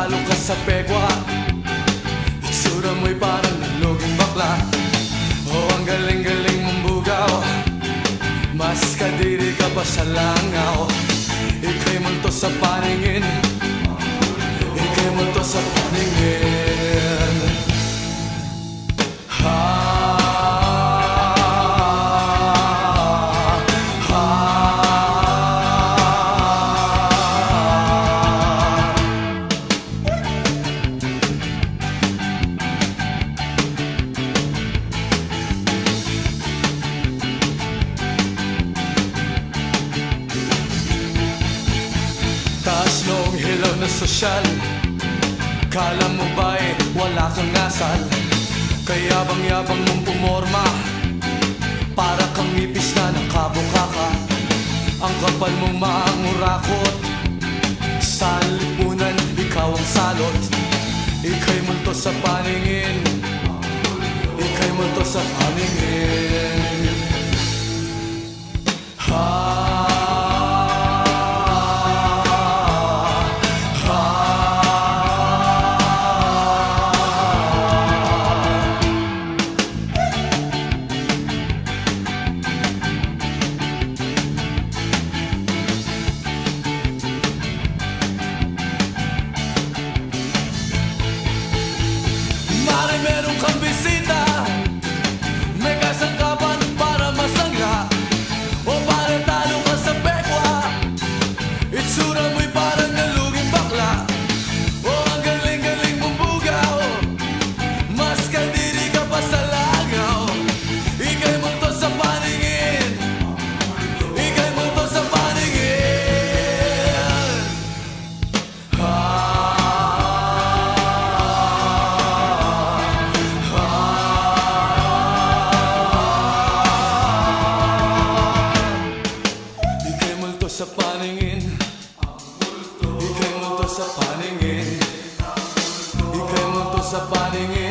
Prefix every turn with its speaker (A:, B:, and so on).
A: talo ka sa pekwa. Itsura mo'y parang naluging bakla. Oh, ang galing-galing mong bugaw, mas kadiri ka pa sa langaw. Ika'y multo sa paningin, ika'y multo sa paningin. Taas nung hilaw na sosyal, kala mo ba'y wala kang asal? Kaya bang-yabang mong pumorma, para kang ipis na nakabukaka. Ang kapal mong mangurakot, sa lipunan ikaw ang salot. Ika'y multo sa paningin, ika'y multo sa paningin. Meron kang bisita, may kasangkapan para masangla, o para talo ka sa pekwa. Itsura mo'y parang naluging bakla. O ang galing-galing mong bugaw, mas kadiri ka pa sa langaw. Ika'y multo sa paningin, ika'y multo sa paningin. Sa paningin, ika'y multo sa paningin, ika'y multo sa paningin.